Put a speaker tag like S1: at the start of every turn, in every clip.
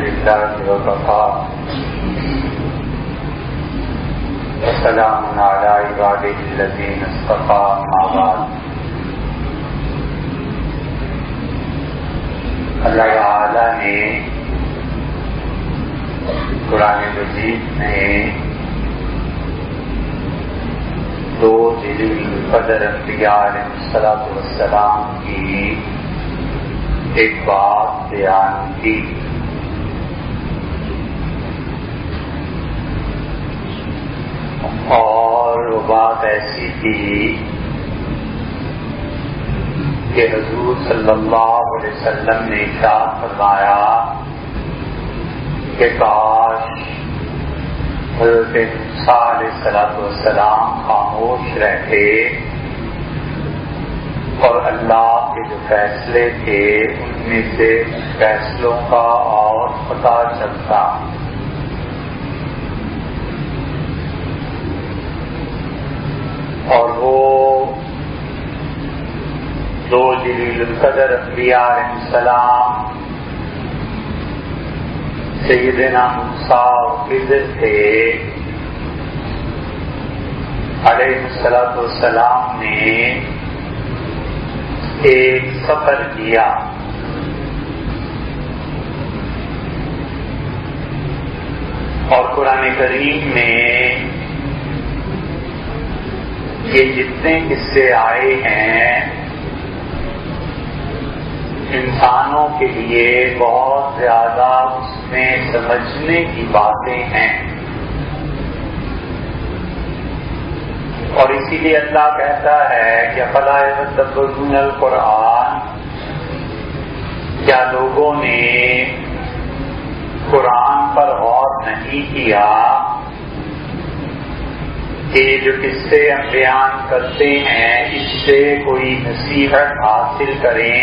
S1: لله وكفى وسلام على عباده الذين اصطفى أما بعد. اللہ تعالی نے قرآن مجید میں دو جلیل القدر انبیاء علیہ السلام کی ایک بات بیان کی. اور وہ بات ایسی تھی کہ حضور صلی اللہ علیہ وسلم نے ارشاد فرمایا کہ کاش حضرت موسیٰ علیہ السلام خاموش رہتے اور اللہ کے جو فیصلے تھے ان میں سے فیصلوں کا اور پتہ چلتا. اور وہ دو جلیل القدر انبیاء علیہ السلام سیدنا موسیٰ اور خضر تھے. علیہ السلام نے ایک سفر کیا. اور قرآن کریم میں یہ جتنے قصے آئے ہیں انسانوں کے لیے بہت زیادہ اس میں سمجھنے کی باتیں ہیں. اور اسی لیے اللہ کہتا ہے کہ افلا یتدبرون القرآن، کیا لوگوں نے قرآن پر غور نہیں کیا کہ جو قصے ہم بیان کرتے ہیں اس سے کوئی نصیحت حاصل کریں.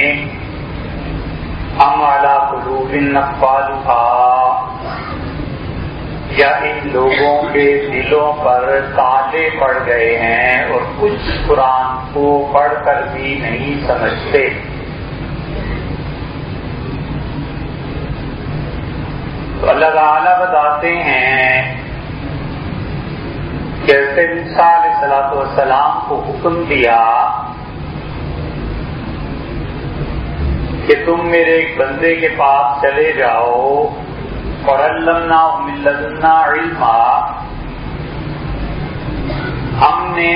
S1: ام علی قلوب اقفالها، یا ان لوگوں کے دلوں پر تالے پڑ گئے ہیں اور کچھ قرآن کو پڑھ کر بھی نہیں سمجھتے. تو اللہ تعالیٰ بتاتے ہیں کہ حضرت موسیٰ علیہ السلام کو حکم دیا کہ تم میرے ایک بندے کے پاس چلے جاؤ اور علمناہ من لدنا علما، ہم نے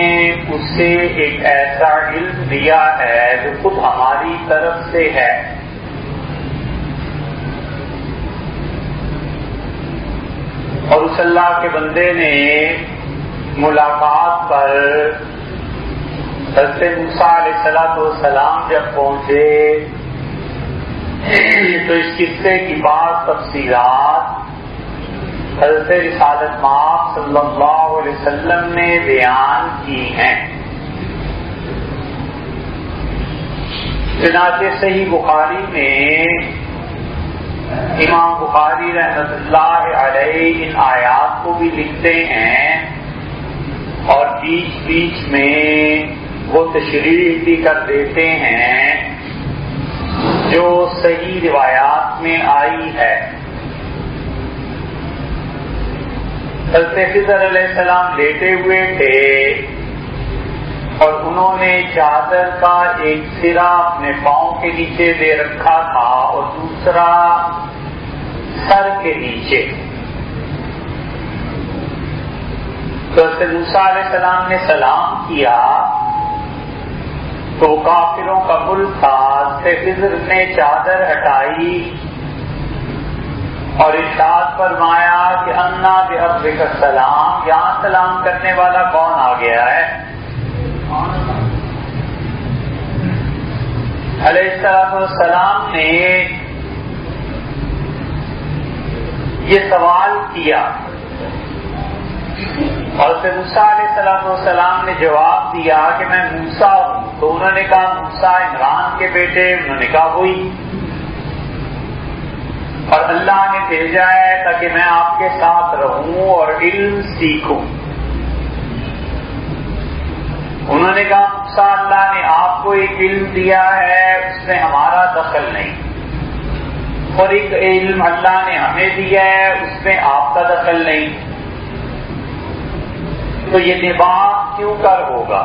S1: اسے ایک ایسا علم دیا ہے جو خود ہماری طرف سے ہے. اور اس اللہ کے بندے نے ملاقات پر حضرت موسیٰ علیہ السلام جب پہنچے تو اس قصے کی بعض تفصیلات حضرت رسالت مآب صلی اللہ علیہ وسلم نے بیان کی ہیں. چنانچہ صحیح بخاری میں امام بخاری رحمۃ اللہ علیہ ان آیات کو بھی لکھتے ہیں اور بیچ بیچ میں وہ تشریح بھی کر دیتے ہیں جو صحیح روایات میں آئی ہے. حضرت خضر علیہ السلام لیٹے ہوئے تھے اور انہوں نے چادر کا ایک سرا اپنے پاؤں کے نیچے دے رکھا تھا اور دوسرا سر کے نیچے. تو حضرت موسیٰ علیہ السلام نے سلام کیا تو کافروں کا ملک تھا. خضر نے چادر ہٹائی اور ارشاد فرمایا کہ انا بربک السلام، یہاں سلام کرنے والا کون آ گیا ہے؟ علیہ السلام نے یہ سوال کیا اور موسیٰ علیہ السلام نے جواب دیا کہ میں موسیٰ ہوں. تو انہوں نے کہا موسیٰ عمران کے بیٹے؟ انہوں نے کہا وہی. اور اللہ نے بھیجا ہے تاکہ میں آپ کے ساتھ رہوں اور علم سیکھوں. انہوں نے کہا موسیٰ اللہ نے آپ کو ایک علم دیا ہے اس میں ہمارا دخل نہیں. اور ایک علم اللہ نے ہمیں دیا ہے، اس میں آپ کا دخل نہیں، تو یہ نباہ کیوں کر ہوگا؟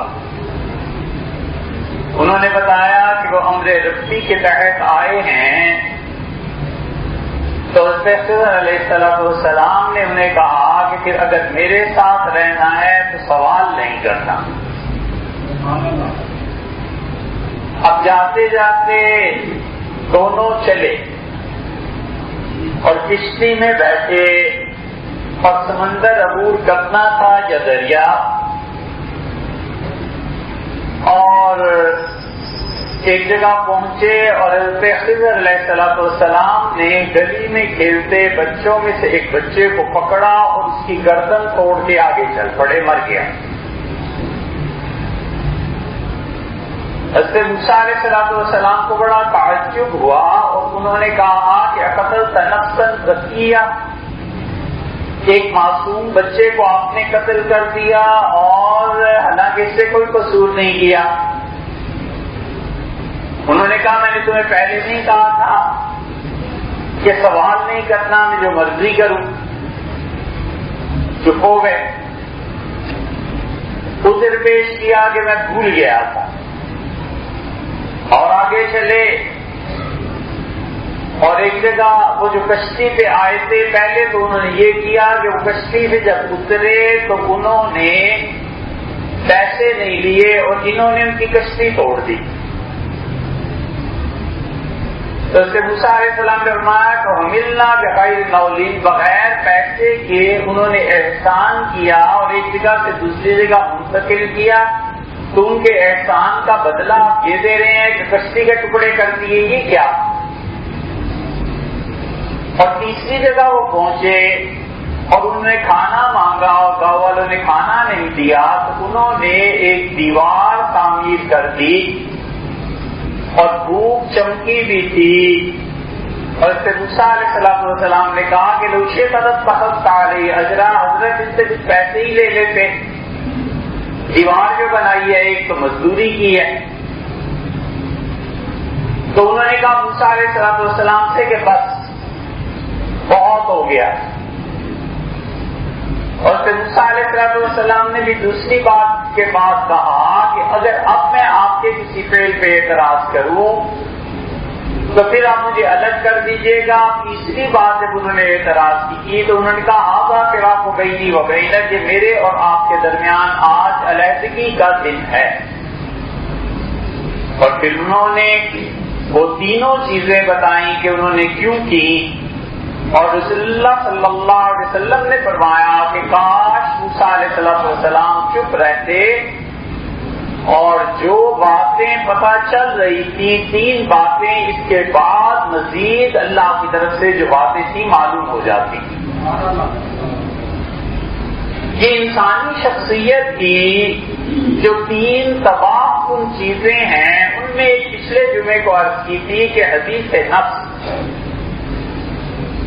S1: انہوں نے بتایا کہ وہ امر ربی کے تحت آئے ہیں، تو حضرت علیہ السلام نے انہیں کہا کہ پھر اگر میرے ساتھ رہنا ہے تو سوال نہیں کرنا۔ اب جاتے جاتے دونوں چلے اور کشتی میں بیٹھے اور سمندر عبور کرنا تھا یا دریا، اور ایک جگہ پہنچے اور حضرت خضر علیہ السلام نے گلی میں کھیلتے بچوں میں سے ایک بچے کو پکڑا اور اس کی گردن توڑ کے آگے چل پڑے، مر گیا۔ حضرت موسیٰ علیہ السلام کو بڑا تعجب ہوا اور انہوں نے کہا کہ اقتلت نفسا زکیہ، ایک معصوم بچے کو آپ نے قتل کر دیا اور حالانکہ اس سے کوئی قصور نہیں کیا۔ انہوں نے کہا میں نے تمہیں پہلے نہیں کہا تھا کہ سوال نہیں کرنا، میں جو مرضی کروں؟ چپ ہو گئے۔ عذر پیش کیا کہ میں بھول گیا تھا اور آگے چلے، اور ایک جگہ وہ جو کشتی پہ آئے تھے پہلے تو انہوں نے یہ کیا کہ وہ کشتی سے جب اترے تو انہوں نے پیسے نہیں لیے اور انہوں نے ان کی کشتی توڑ دی۔ تو اس سے موسیٰ علیہ السلام نے فرمایا کہ حملنا بغیر مولین، بغیر پیسے کے انہوں نے احسان کیا اور ایک جگہ سے دوسری جگہ منتقل کیا، تو ان کے احسان کا بدلہ آپ یہ دے رہے ہیں کہ کشتی کے ٹکڑے کر دیے، یہ کیا؟ اور تیسری جگہ وہ پہنچے اور انہوں نے کھانا مانگا اور گاؤں والوں نے کھانا نہیں دیا، تو انہوں نے ایک دیوار تعمیر کر دی اور دھوپ چمکی بھی تھی، اور اس سے موسیٰ علیہ السلام نے کہا کہ لو شئت لاتخذت علیہ اجرا، حضرت اس سے کچھ پیسے ہی لے لیتے، دیوار جو بنائی ہے ایک تو مزدوری کی ہے۔ تو انہوں نے کہا موسیٰ علیہ السلام سے کہ بس بہت ہو گیا، اور پھر موسیٰ علیہ السلام نے بھی دوسری بات کے بعد کہا کہ اگر اب میں آپ کے کسی فعل پہ اعتراض کروں تو پھر آپ مجھے الگ کر دیجیے گا۔ تیسری بات جب انہوں نے اعتراض کی تو انہوں نے کہا آبا فراق بینی و بینک، یہ میرے اور آپ کے درمیان آج علیحدگی کا دن ہے۔ اور پھر انہوں نے وہ تینوں چیزیں بتائیں کہ انہوں نے کیوں کی، اور رسول اللہ صلی اللہ علیہ وسلم نے فرمایا کہ کاش موسیٰ علیہ السلام چپ رہتے اور جو باتیں پتہ چل رہی تھی، تین باتیں اس کے بعد مزید اللہ کی طرف سے جو باتیں تھیں معلوم ہو جاتی۔ یہ انسانی شخصیت کی جو تین تباہ کن چیزیں ہیں، ان میں ایک پچھلے جمعے کو عرض کی تھی کہ حدیث نفس،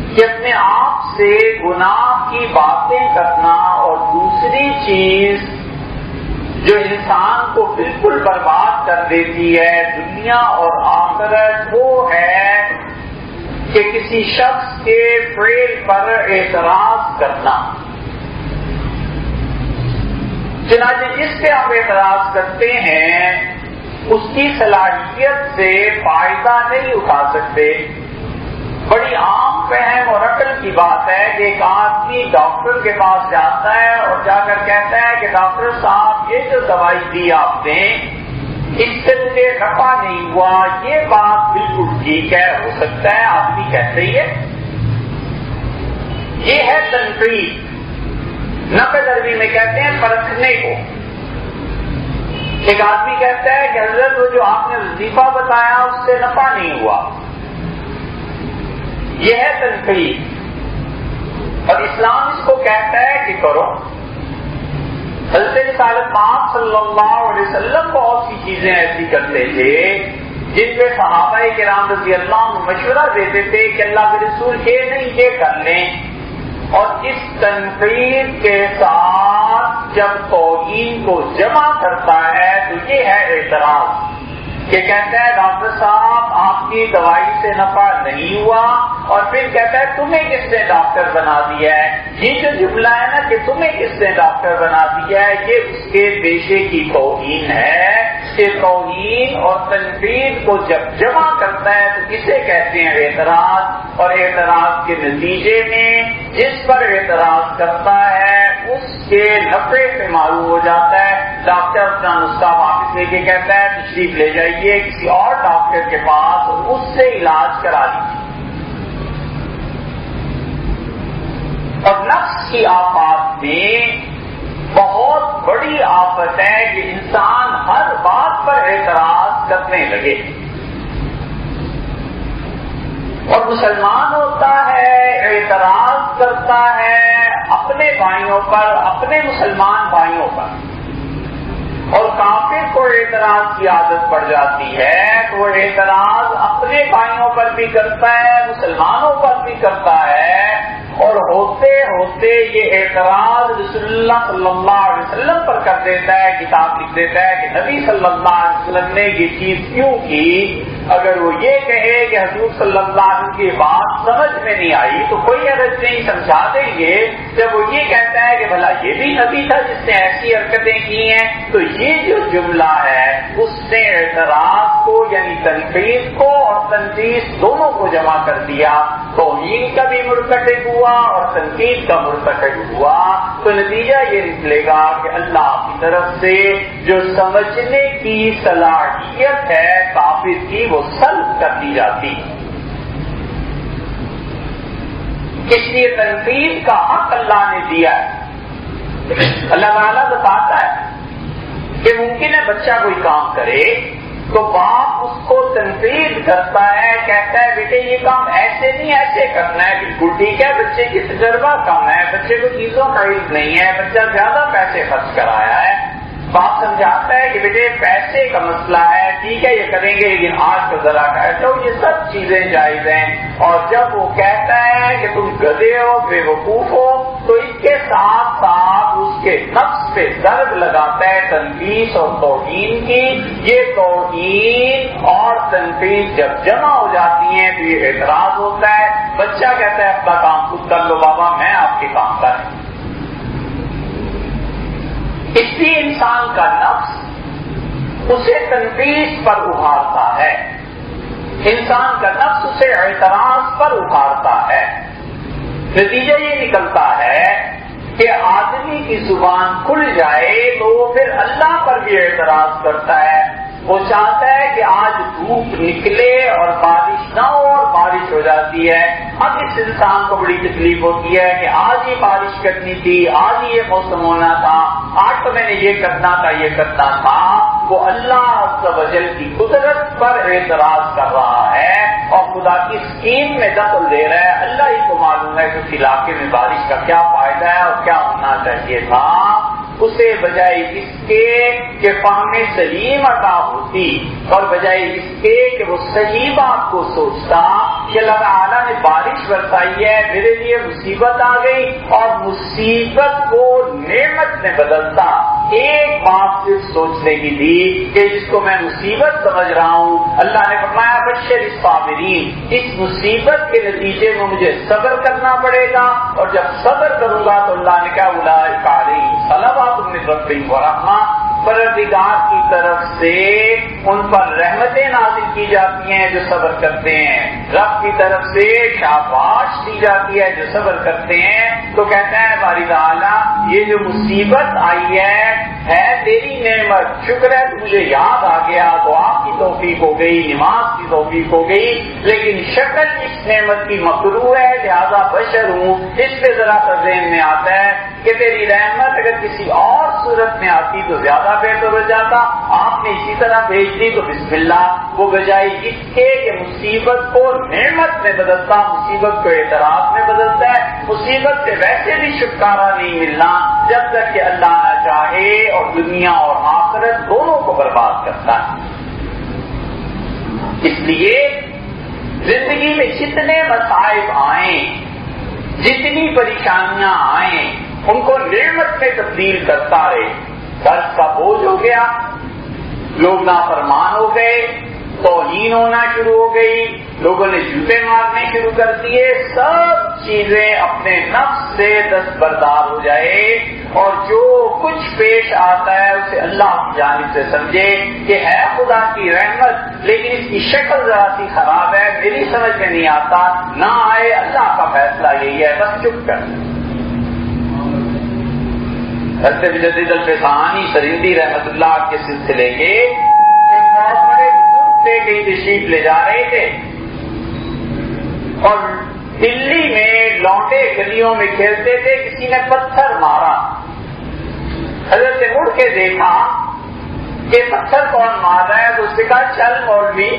S1: کہ اپنے آپ سے گناہ کی باتیں کرنا، اور دوسری چیز جو انسان کو بالکل برباد کر دیتی ہے دنیا اور آخرت، وہ ہے کہ کسی شخص کے فعل پر اعتراض کرنا۔ چنانچہ جس پہ ہم اعتراض کرتے ہیں اس کی صلاحیت سے فائدہ نہیں اٹھا سکتے۔ بڑی عام فہم اور عقل کی بات ہے کہ ایک آدمی ڈاکٹر کے پاس جاتا ہے اور جا کر کہتا ہے کہ ڈاکٹر صاحب یہ جو دوائی دی آپ نے اس سے مجھے نفع نہیں ہوا، یہ بات بالکل ٹھیک ہے، ہو سکتا ہے آدمی کہتے ہی ہے۔ یہ ہے تنقید، نفع دروی میں کہتے ہیں پرکھنے کو۔ ایک آدمی کہتا ہے کہ حضرت وہ جو آپ نے وظیفہ بتایا اس سے نفع نہیں ہوا، یہ ہے تنقید، اور اسلام اس کو کہتا ہے کہ کرو۔ حضرت رسالت پاک صلی اللہ علیہ وسلم بہت سی چیزیں ایسی کرتے تھے جن پہ صحابہ کرام رضی اللہ عنہ مشورہ دیتے تھے کہ اللہ کے رسول یہ نہیں یہ کر لیں، اور اس تنقید کے ساتھ جب توہین کو جمع کرتا ہے تو یہ ہے اعتراض۔ کہ کہتا ہے ڈاکٹر صاحب آپ کی دوائی سے نفع نہیں ہوا، اور پھر کہتا ہے تمہیں کس نے ڈاکٹر بنا دیا ہے. یہ جو جملہ ہے نا کہ تمہیں کس نے ڈاکٹر بنا دیا ہے، یہ اس کے پیشے کی توہین ہے کہ توہین اور تنقید کو جب جمع کرتا ہے تو کسے کہتے ہیں اعتراض، اور اعتراض کے نتیجے میں جس پر اعتراض کرتا ہے اس کے نفع سے معلوم ہو جاتا ہے. ڈاکٹر اپنا نسخہ واپس لے کے کہتا ہے تشریف لے جائیے کسی اور ڈاکٹر کے پاس اور اس سے علاج کرا لیجیے. اور نفس کی آفات میں بہت بڑی آفت ہے کہ انسان ہر بات پر اعتراض کرنے لگے، اور مسلمان ہوتا ہے اعتراض کرتا ہے اپنے بھائیوں پر، اپنے مسلمان بھائیوں پر، اور کافر کو اعتراض کی عادت پڑ جاتی ہے تو وہ اعتراض اپنے بھائیوں پر بھی کرتا ہے، مسلمانوں پر بھی کرتا ہے، اور ہوتے ہوتے یہ اعتراض رسول اللہ صلی اللہ علیہ وسلم پر کر دیتا ہے. کتاب لکھ دیتا ہے کہ نبی صلی اللہ علیہ وسلم نے یہ چیز کیوں کی. اگر وہ یہ کہے کہ حضور صلی اللہ علیہ وسلم کی بات سمجھ میں نہیں آئی تو کوئی حرج نہیں، سمجھا دیں گے. جب وہ یہ کہتا ہے کہ بھلا یہ بھی نبی تھا جس نے ایسی حرکتیں کی ہیں، تو یہ جو جملہ ہے اس نے اعتراض کو یعنی تنقید کو اور تنقید دونوں کو جمع کر دیا. توہین کا بھی مرتکب ہوا اور تنقید کا مرتکب ہوا. تو نتیجہ یہ نکلے گا کہ اللہ کی طرف سے جو سمجھنے کی صلاحیت ہے کافر کی وہ سلب کر دی جاتی. اس لیے تنقید کا حق اللہ نے دیا ہے. اللہ تعالیٰ بتاتا ہے کہ ممکن ہے بچہ کوئی کام کرے تو باپ اس کو تنقید کرتا ہے، کہتا ہے بیٹے یہ کام ایسے نہیں ایسے کرنا ہے. بالکل ٹھیک ہے، بچے کی تجربہ کم ہے، بچے کو چیزوں کا علم نہیں ہے، بچہ زیادہ پیسے خرچ کرایا ہے. باپ سمجھاتا ہے کہ بیٹے پیسے کا مسئلہ ہے، ٹھیک ہے یہ کریں گے لیکن آج تو ذرا تو یہ سب چیزیں جائز ہیں. اور جب وہ کہتا ہے کہ تم گدھے ہو، بے وقوف ہو، تو اس کے ساتھ ساتھ اس کے نفس پہ ضرب لگاتا ہے تنقید اور توہین کی. یہ توہین اور تنقید جب جمع ہو جاتی ہیں تو یہ اعتراض ہوتا ہے. بچہ کہتا ہے اپنا کام خود کر لو بابا، میں آپ کے کام کر. اس لیے انسان کا نفس اسے تنقید پر ابھارتا ہے، انسان کا نفس اسے اعتراض پر ابھارتا ہے. نتیجہ یہ نکلتا ہے کہ آدمی کی زبان کھل جائے تو وہ پھر اللہ پر بھی اعتراض کرتا ہے. وہ چاہتا ہے کہ آج دھوپ نکلے اور بارش نہ ہو اور بارش ہو جاتی ہے. اب اس انسان کو بڑی تکلیف ہوتی ہے کہ آج یہ بارش کرنی تھی، آج یہ موسم ہونا تھا، آج تو میں نے یہ کرنا تھا یہ کرنا تھا. وہ اللہ عز و جل کی قدرت پر اعتراض کر رہا ہے اور خدا کی اسکیم میں دخل دے رہا ہے. اللہ ہی کو معلوم ہے کہ اس علاقے میں بارش کا کیا فائدہ ہے اور کیا ہونا چاہیے تھا. اسے بجائے اس کے کہ فہم سلیم عطا ہوتی اور بجائے اس کے کہ وہ صحیح بات کو سوچتا کہ اللہ تعالیٰ نے بارش برسائی ہے، میرے لیے مصیبت آ گئی، اور مصیبت کو نعمت میں بدلتا. ایک بات صرف سوچنے کی تھی کہ جس کو میں مصیبت سمجھ رہا ہوں، اللہ نے فرمایا بشر الصابرین، اس مصیبت کے نتیجے میں مجھے صبر کرنا پڑے گا، اور جب صبر کروں گا تو اللہ نے کہا اولئک علیہم صلوات من ربہم ورحمہ، پروردگار کی طرف سے ان پر رحمتیں نازل کی جاتی ہیں جو صبر کرتے ہیں، رب کی طرف سے شاباش دی جاتی ہے جو صبر کرتے ہیں. تو کہتا ہے باری تعالیٰ یہ جو مصیبت آئی ہے تیری نعمت، شکر ہے تجھے یاد آ گیا تو آپ کی توفیق ہو گئی، نماز کی توفیق ہو گئی، لیکن شکل اس نعمت کی مکروہ ہے لہذا بشر ہوں. اس پہ ذرا سا ذہن میں آتا ہے کہ تیری رحمت اگر کسی اور صورت میں آتی تو زیادہ بہتر ہو جاتا، آپ نے اسی طرح بھیج دی تو بسم اللہ. وہ بجائے اس کے کہ مصیبت کو نعمت میں بدلتا، مصیبت کو اعتراض میں بدلتا ہے. مصیبت سے ویسے بھی چھٹکارا نہیں ملنا جب تک کہ اللہ نہ چاہے، اور دنیا اور آخرت دونوں کو برباد کرتا ہے. اس لیے زندگی میں جتنے مصائب آئیں، جتنی پریشانیاں آئیں، ان کو نعمت میں تبدیل کرتا رہے. قرض کا بوجھ ہو گیا، لوگ نافرمان ہو گئے، توہین ہونا شروع ہو گئی، لوگوں نے جوتے مارنے شروع کر دیے، سب چیزیں اپنے نفس سے دستبردار ہو جائے اور جو کچھ پیش آتا ہے اسے اللہ کی جانب سے سمجھے کہ ہے خدا کی رحمت، لیکن اس کی شکل ذرا سی خراب ہے، میری سمجھ میں نہیں آتا، نہ آئے، اللہ کا فیصلہ یہی ہے، بس چپ کر۔ حضرت مجدد الفسانی سرندی رحمت اللہ کے سلسلے کے بہت بڑے بزرگ تھے، کہیں تشریف لے جا رہے تھے اور دلی میں لونڈے گلیوں میں کھیلتے تھے، کسی نے پتھر مارا، حضرت نے مڑ کے دیکھا کہ پتھر کون مار رہا ہے، تو اس نے کہا چل مولوی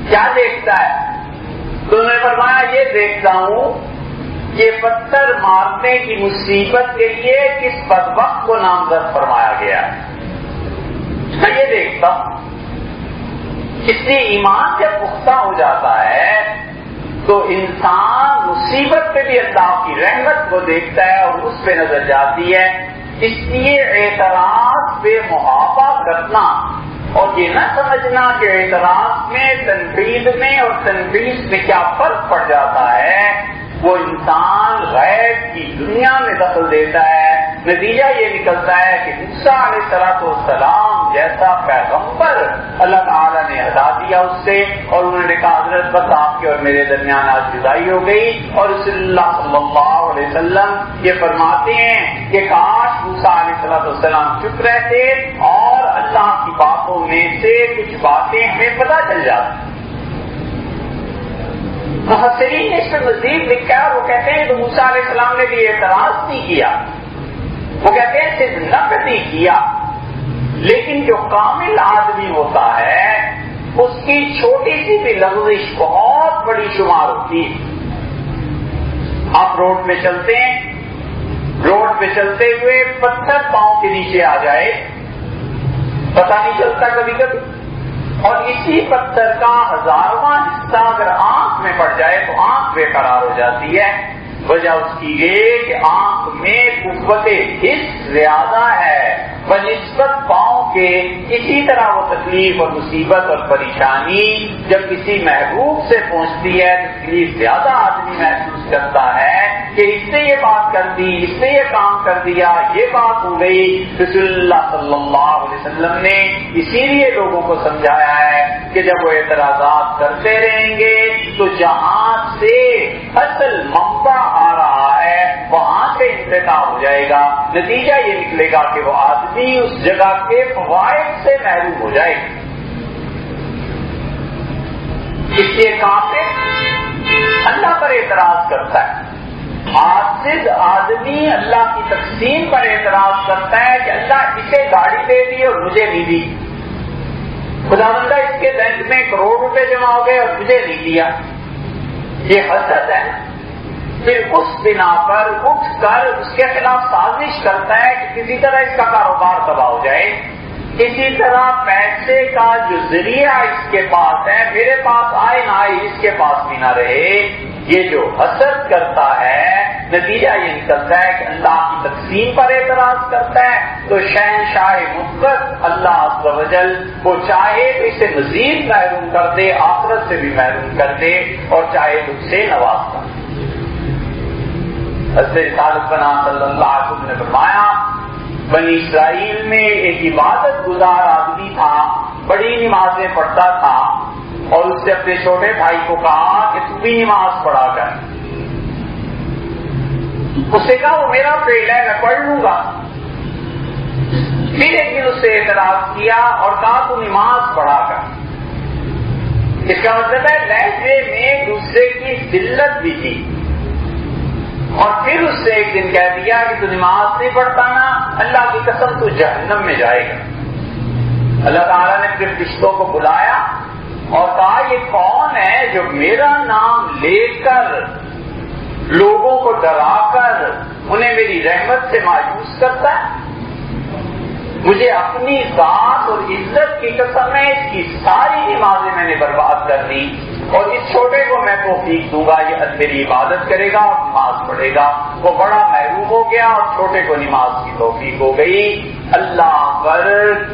S1: کیا دیکھتا ہے؟ تو انہوں نے فرمایا یہ دیکھتا ہوں کہ پتھر مارنے کی مصیبت کے لیے کس بدبخت کو نامزد فرمایا گیا ہے، میں یہ دیکھتا ہوں۔ اس لیے ایمان جب پختہ ہو جاتا ہے تو انسان مصیبت پہ بھی اللہ کی رحمت کو دیکھتا ہے اور اس پہ نظر جاتی ہے۔ اس لیے اعتراض پہ محابہ کرنا اور یہ نہ سمجھنا کہ اعتراض میں، تنقید میں اور تنقید میں کیا فرق پڑ جاتا ہے، وہ انسان غیب کی دنیا میں دخل دیتا ہے۔ نتیجہ یہ نکلتا ہے کہ موسیٰ علیہ السلام جیسا پیغمبر اللہ تعالیٰ نے ہٹا دیا اس سے، اور انہوں نے کہا حضرت بس آپ کے اور میرے درمیان آج جدائی ہو گئی، اور رسول اللہ صلی اللہ علیہ وسلم یہ فرماتے ہیں کہ کاش موسیٰ علیہ السلام چپ رہتے اور اللہ کی باتوں میں سے کچھ باتیں ہمیں پتہ چل جاتی۔ محسرین نے اس پہ مزید لکھا ہے، وہ کہتے ہیں کہ موسیٰ علیہ السلام نے بھی اعتراض نہیں کیا، وہ کہتے ہیں صرف نقد ہی کیا، لیکن جو کامل آدمی ہوتا ہے اس کی چھوٹی سی بھی لغزش بہت بڑی شمار ہوتی ہے۔ آپ روڈ پہ چلتے ہیں، روڈ پہ چلتے ہوئے پتھر پاؤں کے نیچے آ جائے، پتہ نہیں چلتا کبھی کبھی، اور اسی پتھر کا ہزارواں حصہ اگر آنکھ میں پڑ جائے تو آنکھ بے قرار ہو جاتی ہے۔ وجہ اس کی یہ کہ آنکھ میں قوت حس زیادہ ہے بنسبت پاؤں کے۔ اسی طرح وہ تکلیف اور مصیبت اور پریشانی جب کسی محبوب سے پہنچتی ہے تکلیف زیادہ آدمی محسوس کرتا ہے کہ اس نے یہ بات کر دی، اس نے یہ کام کر دیا، یہ بات ہو گئی۔ رسول اللہ صلی اللہ علیہ وسلم نے اسی لیے لوگوں کو سمجھایا ہے کہ جب وہ اعتراضات کرتے رہیں گے تو جہاں سے اصل منبع آ رہا ہے وہاں سے انقطاع ہو جائے گا، نتیجہ یہ نکلے گا کہ وہ آدمی اس جگہ کے فوائد سے محروم ہو جائے گا۔ اس لیے کافر اللہ پر اعتراض کرتا ہے، عاجز آدمی اللہ کی تقسیم پر اعتراض کرتا ہے کہ اللہ اسے گاڑی دے دی اور مجھے نہیں دی، خدا بندہ اس کے بینک میں کروڑ روپے جمع ہو گئے اور مجھے نہیں دیا، یہ حسد ہے۔ پھر اس بنا پر اٹھ کر اس کے خلاف سازش کرتا ہے کہ کسی طرح اس کا کاروبار تباہ ہو جائے، اسی طرح پیسے کا جو ذریعہ اس کے پاس ہے میرے پاس آئے نہ آئے اس کے پاس بھی نہ رہے۔ یہ جو حسد کرتا ہے نتیجہ یہ نکلتا ہے کہ اللہ کی تقسیم پر اعتراض کرتا ہے، تو شہنشاہ مطلق اللہ عز و جل وہ چاہے تو اسے مزید محروم کر دے، آخرت سے بھی محروم کر دے، اور چاہے تو اسے نوازتا۔ حضرت رسالت پناہ صلی اللہ علیہ وسلم نے فرمایا بنی اسرائیل میں ایک عبادت گزار آدمی تھا، بڑی نمازیں پڑھتا تھا، اور اس نے اپنے چھوٹے بھائی کو کہا کہ تم بھی نماز پڑھا کر۔ اس نے کہا وہ میرا فیل ہے، میں پڑھ لوں گا۔ پھر ایک دن اس سے اعتراض کیا اور کہا تو نماز پڑھا کر۔ اس کا مطلب ہے لہجے میں دوسرے کی ذلت بھی تھی، اور پھر اس سے ایک دن کہہ دیا کہ تو نماز نہیں پڑھتا نا، اللہ کی قسم تو جہنم میں جائے گا۔ اللہ تعالیٰ نے پھر فرشتوں کو بلایا اور کہا یہ کون ہے جو میرا نام لے کر لوگوں کو ڈرا کر انہیں میری رحمت سے مایوس کرتا ہے؟ مجھے اپنی ذات اور عزت کی قسم ہے اس کی ساری نمازیں میں نے برباد کر دی، اور اس چھوٹے کو میں توفیق دوں گا یہ میری عبادت کرے گا اور نماز پڑھے گا۔ وہ بڑا محروم ہو گیا اور چھوٹے کو نماز کی توفیق ہو گئی۔ اللہ پر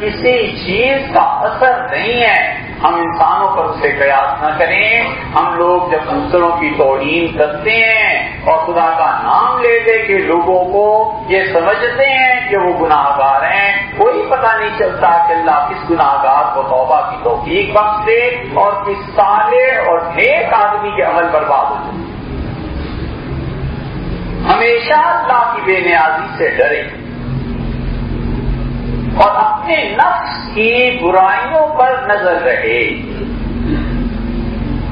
S1: کسی چیز کا اثر نہیں ہے، ہم انسانوں پر اسے قیاس نہ کریں۔ ہم لوگ جب دوسروں کی توہین کرتے ہیں اور خدا کا نام لے دے کے لوگوں کو یہ سمجھتے ہیں کہ وہ گناہ گار ہیں، کوئی پتہ نہیں چلتا کہ اللہ کس گناہ گار کو توبہ کی توفیق بخش دے اور کس صالح اور نیک آدمی کے عمل برباد ہو جائے۔ ہمیشہ اللہ کی بے نیازی سے ڈرے اور اپنے نفس کی برائیوں پر نظر رہے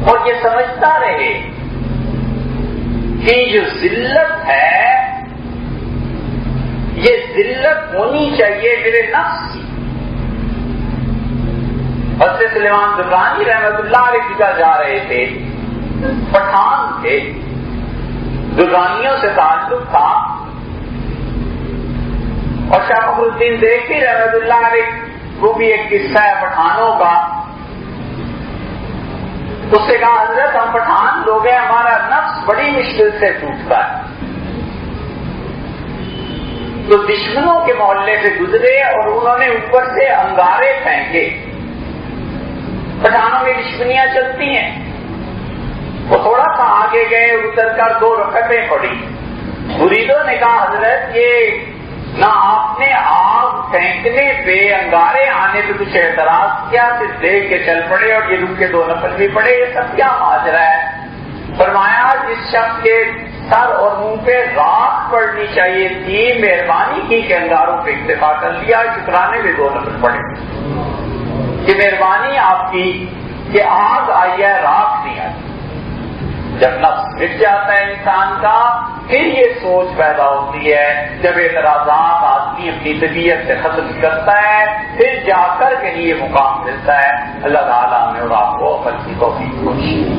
S1: اور یہ سمجھتا رہے کہ جو ذلت ہے یہ ذلت ہونی چاہیے میرے نفس کی۔ حضرت سلیمان درانی رحمت اللہ علیہ کی جا رہے تھے، پٹھان تھے، درانیوں سے تعلق تھا، اور شاہ فخر الدین دیکھی رحمت اللہ علیہ وہ بھی ایک قصہ ہے پٹھانوں کا۔ اس سے کہا حضرت ہم پٹھان لوگ ہیں، ہمارا نفس بڑی مشکل سے ٹوٹتا ہے۔ تو دشمنوں کے محلے سے گزرے اور انہوں نے اوپر سے انگارے پھینکے۔ پٹھانوں میں دشمنیاں چلتی ہیں، وہ تھوڑا سا آگے گئے، اتر کر 2 رکعتیں پڑھی۔ مریدوں نے کہا حضرت یہ نہ آپ نے آگ پھینکنے پہ انگارے آنے پہ کچھ اعتراض کیا، صرف دیکھ کے چل پڑے اور یہ رک کے 2 نفل بھی پڑے، یہ سب کیا ماجرا ہے؟ فرمایا جس شخص کے سر اور منہ پہ راکھ پڑنی چاہیے تھی مہربانی کی کہ انگاروں پہ اکتفا کر لیا، شکرانے میں 2 نفل پڑے کہ مہربانی آپ کی کہ آگ آئی ہے راکھ نہیں آئی۔ جب نفس مٹ جاتا ہے انسان کا پھر یہ سوچ پیدا ہوتی ہے، جب اعتراضات آدمی اپنی طبیعت سے ختم کرتا ہے پھر جا کر کے یہ مقام ملتا ہے۔ اللہ تعالیٰ نے اور آپ کو عمل کی توفیق بخشے۔